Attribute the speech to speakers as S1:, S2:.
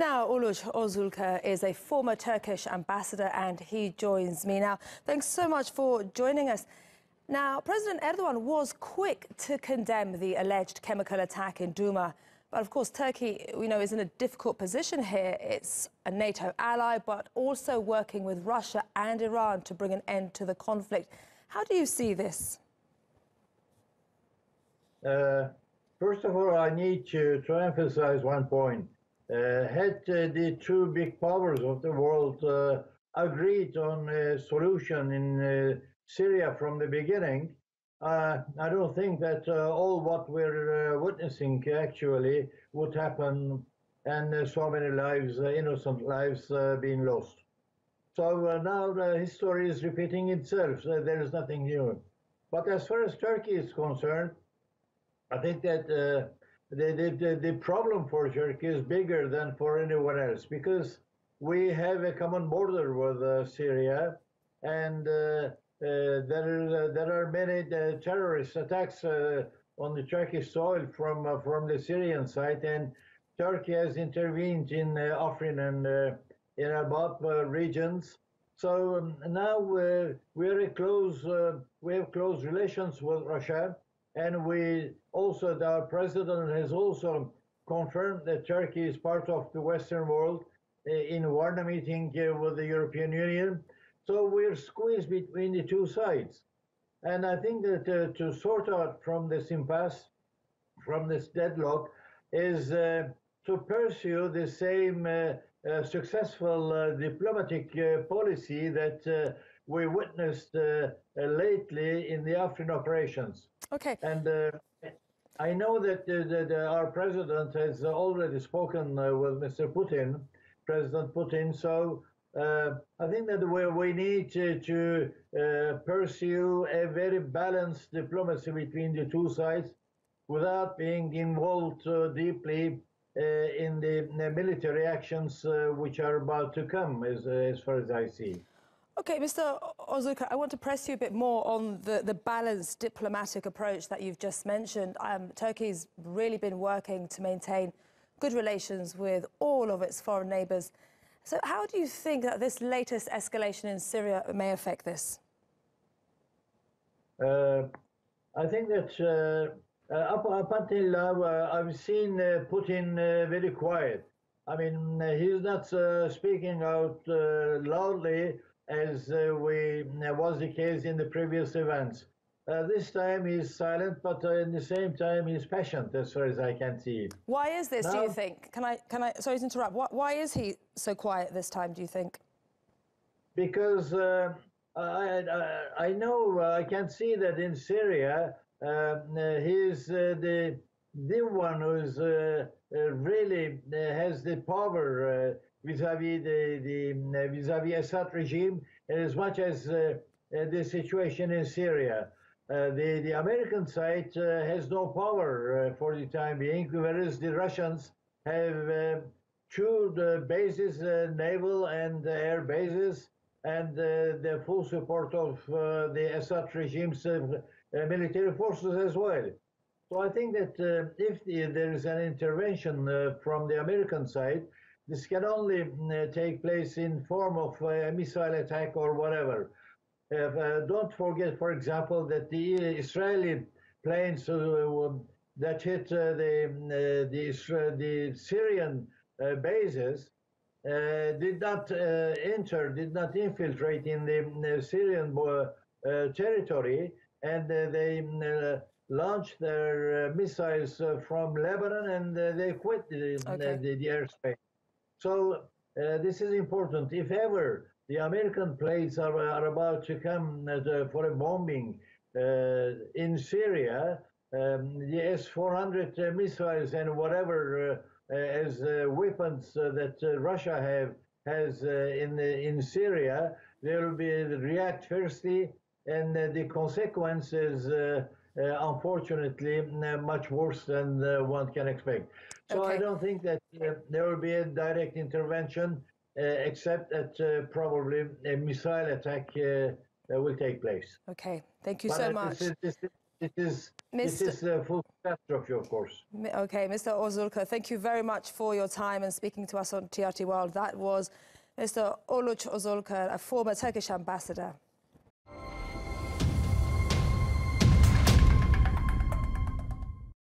S1: Now, Uluc Ozulker is a former Turkish ambassador and he joins me now. Thanks so much for joining us. Now, President Erdogan was quick to condemn the alleged chemical attack in Duma. But of course, Turkey, is in a difficult position here. It's a NATO ally, but also working with Russia and Iran to bring an end to the conflict. How do you see this?
S2: First of all, I need to emphasize one point. Had the two big powers of the world agreed on a solution in Syria from the beginning, I don't think that all what we're witnessing actually would happen and so many lives, innocent lives being lost. So now the history is repeating itself. There is nothing new. But as far as Turkey is concerned, I think that the problem for Turkey is bigger than for anyone else because we have a common border with Syria, and there are many terrorist attacks on the Turkish soil from the Syrian side, and Turkey has intervened in Afrin and in Abab regions. So now we have close relations with Russia. And our president has also confirmed that Turkey is part of the Western world in Varna meeting with the European Union. So we're squeezed between the two sides. And I think that to sort out from this impasse, from this deadlock, is to pursue the same successful diplomatic policy that we witnessed lately in the Afrin operations.
S1: Okay.
S2: And I know that our president has already spoken with Mr. Putin, President Putin. So I think that we need to pursue a very balanced diplomacy between the two sides without being involved deeply in the military actions which are about to come, as far as I see.
S1: Okay, Mr. Ozulker, I want to press you a bit more on the balanced diplomatic approach that you've just mentioned. Turkey's really been working to maintain good relations with all of its foreign neighbours. So how do you think that this latest escalation in Syria may affect this?
S2: I think that up until now, I've seen Putin very quiet. I mean, he's not speaking out loudly as was the case in the previous events. This time he's silent, but at the same time he's passionate, as far as I can see.
S1: Why is this, do you think? Can I, sorry to interrupt, why is he so quiet this time, do you think?
S2: Because I know, I can see that in Syria, he's the one who's really has the power vis-à-vis vis-à-vis Assad regime, and as much as the situation in Syria. The American side has no power for the time being, whereas the Russians have two bases, naval and air bases, and the full support of the Assad regime's military forces as well. So I think that if there is an intervention from the American side, this can only take place in form of a missile attack or whatever. Don't forget, for example, that the Israeli planes that hit the Syrian bases did not infiltrate in the Syrian territory, and they launched their missiles from Lebanon, and they quit the airspace. So this is important. If ever the American planes are about to come for a bombing in Syria, the S-400 missiles and whatever as weapons that Russia has in Syria, they will react firstly, and the consequences, unfortunately, much worse than one can expect. So I don't think that there will be a direct intervention, except that probably a missile attack will take place.
S1: Okay, thank you so much.
S2: This is it is a full catastrophe, of course.
S1: Okay, Mr. Ozulker, thank you very much for your time and speaking to us on TRT World. That was Mr. Uluc Ozulker, a former Turkish ambassador.